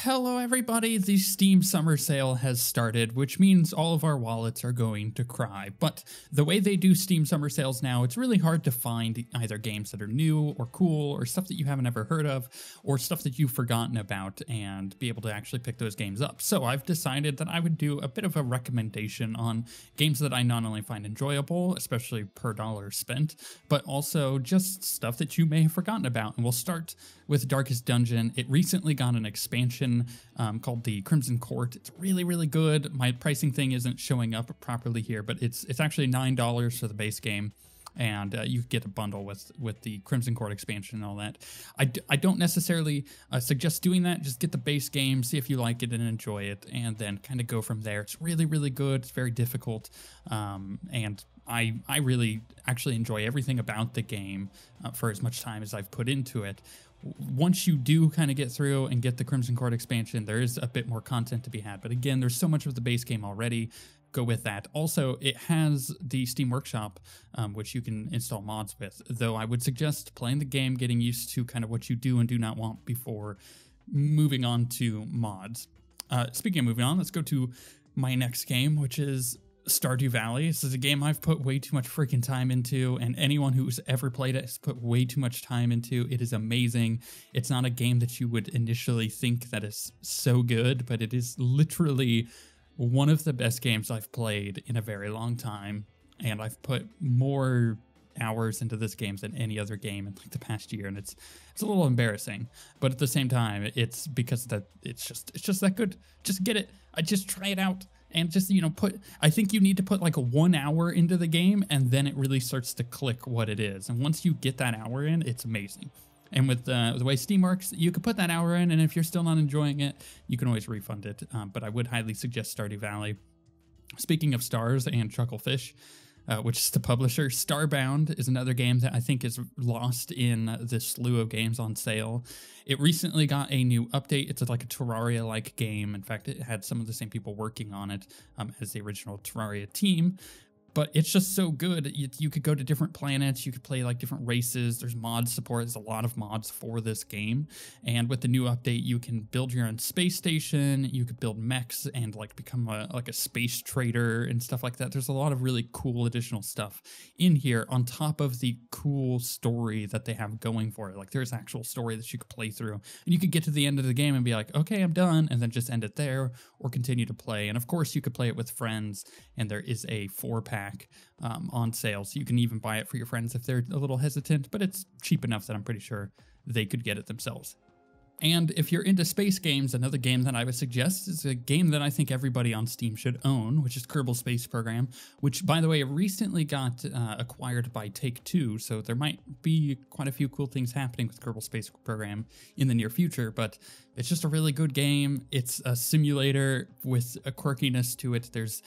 Hello everybody, the Steam Summer Sale has started, which means all of our wallets are going to cry. But the way they do Steam Summer Sales now, it's really hard to find either games that are new or cool or stuff that you haven't ever heard of or stuff that you've forgotten about and be able to actually pick those games up. So I've decided that I would do a bit of a recommendation on games that I not only find enjoyable, especially per dollar spent, but also just stuff that you may have forgotten about. And we'll start with Darkest Dungeon. It recently got an expansion called the Crimson Court. It's really, really good. My pricing thing isn't showing up properly here, but it's actually $9 for the base game, and you get a bundle with the Crimson Court expansion and all that. I don't necessarily suggest doing that. Just get the base game, see if you like it and enjoy it, and then kind of go from there. It's really, really good. It's very difficult, and I really actually enjoy everything about the game for as much time as I've put into it. Once you do kind of get through and get the Crimson Court expansion, there is a bit more content to be had. But again, there's so much of the base game already. Go with that. Also, it has the Steam Workshop, which you can install mods with, though I would suggest playing the game, getting used to kind of what you do and do not want before moving on to mods. Speaking of moving on, let's go to my next game, which is Stardew Valley. This is a game I've put way too much freaking time into, and anyone who's ever played it has put way too much time into. It is amazing. It's not a game that you would initially think that is so good, but it is literally one of the best games I've played in a very long time, and I've put more hours into this game than any other game in like the past year, and it's a little embarrassing, but at the same time, it's because that it's just that good. Just get it. I just try it out. And just, I think you need to put like 1 hour into the game, and then it really starts to click what it is. And once you get that hour in, it's amazing. And with the way Steam works, you can put that hour in, and if you're still not enjoying it, you can always refund it. But I would highly suggest Stardew Valley. Speaking of stars and Chucklefish, which is the publisher, Starbound is another game that I think is lost in this slew of games on sale. It recently got a new update. It's like a Terraria-like game. In fact, it had some of the same people working on it as the original Terraria team. But it's just so good. You could go to different planets. You could play like different races. There's mod support. There's a lot of mods for this game. And with the new update, you can build your own space station. You could build mechs and like become a space trader and stuff like that. There's a lot of really cool additional stuff in here on top of the cool story that they have going for it. Like there's actual story that you could play through. And you could get to the end of the game and be like, okay, I'm done. And then just end it there or continue to play. And of course, you could play it with friends. And there is a 4-pack on sale, so you can even buy it for your friends if they're a little hesitant, but it's cheap enough that I'm pretty sure they could get it themselves. And if you're into space games, another game that I would suggest is a game that I think everybody on Steam should own, which is Kerbal Space Program, which, by the way, recently got acquired by Take-Two, so there might be quite a few cool things happening with Kerbal Space Program in the near future, but it's just a really good game. It's a simulator with a quirkiness to it. There's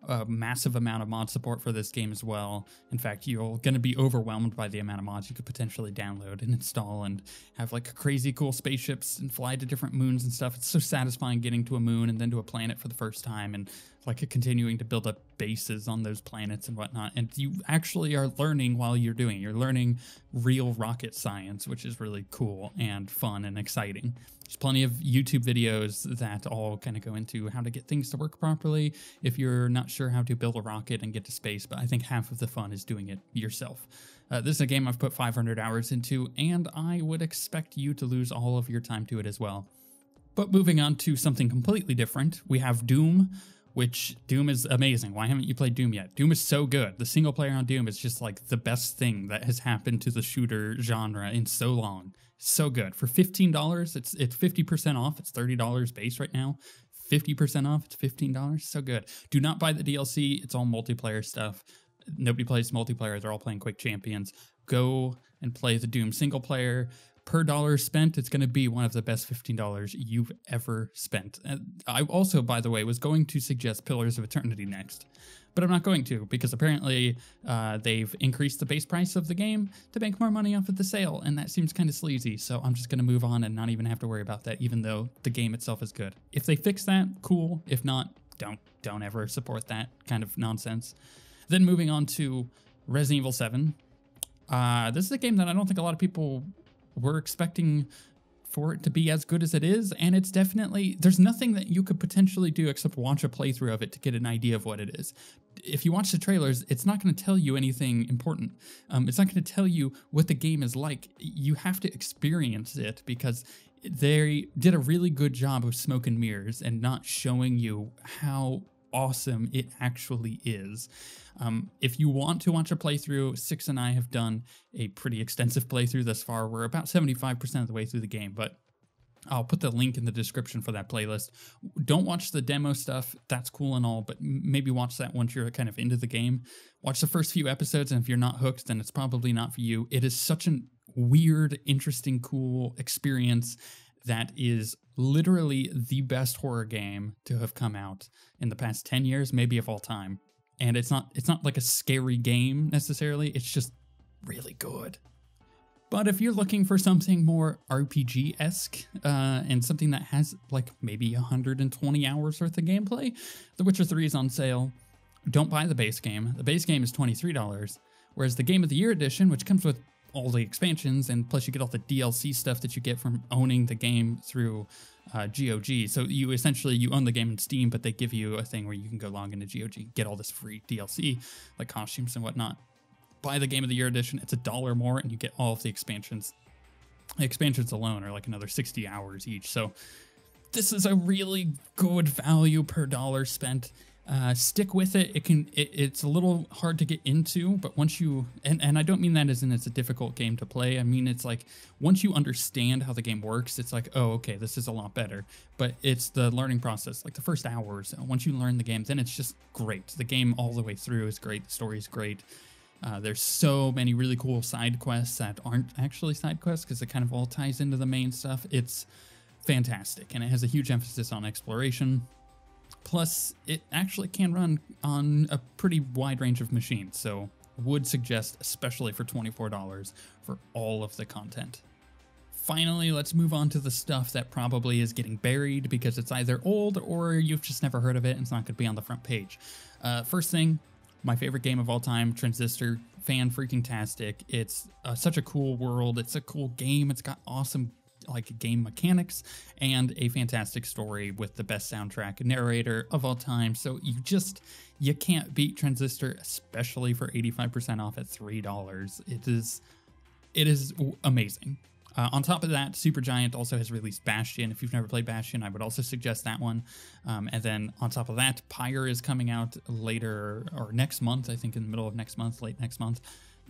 a massive amount of mod support for this game as well. In fact, you're going to be overwhelmed by the amount of mods you could potentially download and install and have like crazy cool spaceships and fly to different moons and stuff. It's so satisfying getting to a moon and then to a planet for the first time and like continuing to build up bases on those planets and whatnot. And you actually are learning while you're doing it. You're learning real rocket science, which is really cool and fun and exciting. There's plenty of YouTube videos that all kind of go into how to get things to work properly if you're not sure how to build a rocket and get to space, but I think half of the fun is doing it yourself. This is a game I've put 500 hours into, and I would expect you to lose all of your time to it as well. But moving on to something completely different, we have Doom, which Doom is amazing. Why haven't you played Doom yet? Doom is so good. The single player on Doom is just like the best thing that has happened to the shooter genre in so long. So good. For $15, it's 50% off. It's $30 base right now. 50% off. It's $15. So good. Do not buy the DLC. It's all multiplayer stuff. Nobody plays multiplayer. They're all playing Quick Champions. Go and play the Doom single player. Per dollar spent, it's going to be one of the best $15 you've ever spent. I also, by the way, was going to suggest Pillars of Eternity next, but I'm not going to because apparently they've increased the base price of the game to make more money off of the sale, and that seems kind of sleazy, so I'm just going to move on and not even have to worry about that, even though the game itself is good. If they fix that, cool. If not, don't ever support that kind of nonsense. Then moving on to Resident Evil 7. This is a game that I don't think a lot of people were expecting for it to be as good as it is, and it's definitely, there's nothing that you could potentially do except watch a playthrough of it to get an idea of what it is. If you watch the trailers, it's not going to tell you anything important. It's not going to tell you what the game is like. You have to experience it, because they did a really good job of smoke and mirrors and not showing you how awesome it actually is. If you want to watch a playthrough, Six and I have done a pretty extensive playthrough thus far. We're about 75% of the way through the game, but I'll put the link in the description for that playlist. Don't watch the demo stuff. That's cool and all, but maybe watch that once you're kind of into the game. Watch the first few episodes, and if you're not hooked, then it's probably not for you. It is such a weird, interesting, cool experience that is literally the best horror game to have come out in the past 10 years, maybe of all time. And it's not like a scary game necessarily, it's just really good. But if you're looking for something more RPG-esque and something that has like maybe 120 hours worth of gameplay, The Witcher 3 is on sale. Don't buy the base game. The base game is $23, whereas the Game of the Year edition, which comes with all the expansions, and plus you get all the DLC stuff that you get from owning the game through GOG. So you essentially own the game in Steam, but they give you a thing where you can go log into GOG, get all this free DLC, like costumes and whatnot. Buy the Game of the Year edition, it's $1 more, and you get all of the expansions. The expansions alone are like another 60 hours each. So this is a really good value per dollar spent. Stick with it. It's a little hard to get into, but once you, and I don't mean that as in it's a difficult game to play. I mean, it's like, once you understand how the game works, it's like, oh, okay, this is a lot better. But it's the learning process, like the first hours. Once you learn the game, then it's just great. The game all the way through is great. The story is great. There's so many really cool side quests that aren't actually side quests, because it kind of all ties into the main stuff. It's fantastic, and it has a huge emphasis on exploration. Plus, it actually can run on a pretty wide range of machines, so would suggest, especially for $24, for all of the content. Finally, let's move on to the stuff that probably is getting buried because it's either old or you've just never heard of it and it's not going to be on the front page. First thing, my favorite game of all time, Transistor, fan-freaking-tastic. It's such a cool world. It's a cool game. It's got awesome game mechanics and a fantastic story with the best soundtrack and narrator of all time. So you can't beat Transistor, especially for 85% off at $3. It is amazing. On top of that, Supergiant also has released Bastion. If you've never played Bastion, I would also suggest that one. And then on top of that, Pyre is coming out later, or next month, I think in the middle of next month, late next month.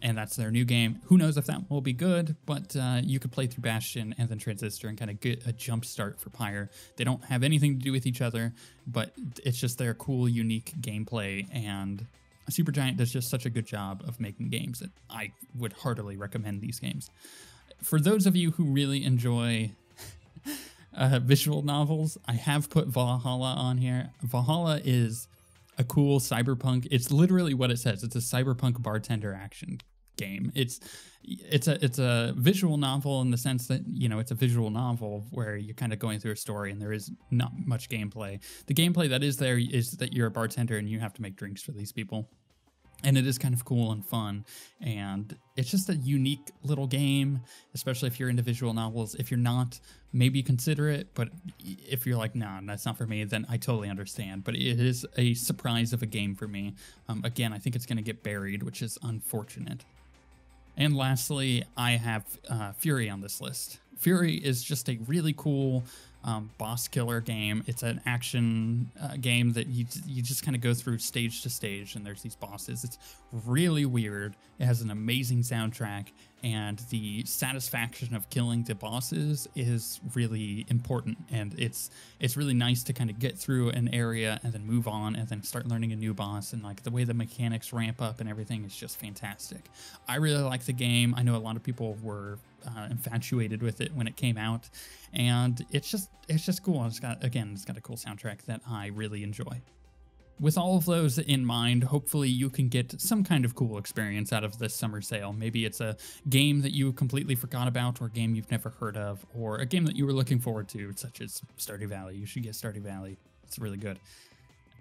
And that's their new game. Who knows if that will be good, but you could play through Bastion and then Transistor and kind of get a jump start for Pyre. They don't have anything to do with each other, but it's just their cool, unique gameplay, and Supergiant does just such a good job of making games that I would heartily recommend these games. For those of you who really enjoy visual novels, I have put Valhalla on here. Valhalla is a cool cyberpunk. It's literally what it says. It's a cyberpunk bartender action game. It's a visual novel in the sense that, it's a visual novel where you're kind of going through a story and there is not much gameplay. The gameplay that is there is that you're a bartender and you have to make drinks for these people. And it is kind of cool and fun, and it's just a unique little game, especially if you're into visual novels. If you're not, maybe consider it, but if you're like, nah, that's not for me, then I totally understand. But it is a surprise of a game for me. Again, I think it's going to get buried, which is unfortunate. And lastly, I have Fury on this list. Fury is just a really cool boss killer game. It's an action game that you just kind of go through stage to stage, and there's these bosses. It's really weird. It has an amazing soundtrack, and the satisfaction of killing the bosses is really important. And it's really nice to kind of get through an area and then move on and then start learning a new boss, and like the way the mechanics ramp up and everything is just fantastic. I really like the game. I know a lot of people were infatuated with it when it came out, and it's just cool. It's got a cool soundtrack that I really enjoy. With all of those in mind, hopefully you can get some kind of cool experience out of this summer sale. Maybe it's a game that you completely forgot about, or a game you've never heard of, or a game that you were looking forward to, such as Stardew Valley. You should get Stardew Valley. It's really good.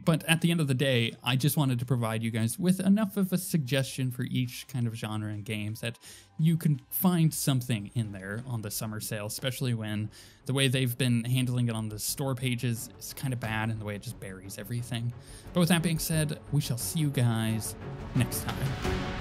But at the end of the day, I just wanted to provide you guys with enough of a suggestion for each kind of genre in games that you can find something in there on the summer sale, especially when the way they've been handling it on the store pages is kind of bad and the way it just buries everything. But with that being said, we shall see you guys next time.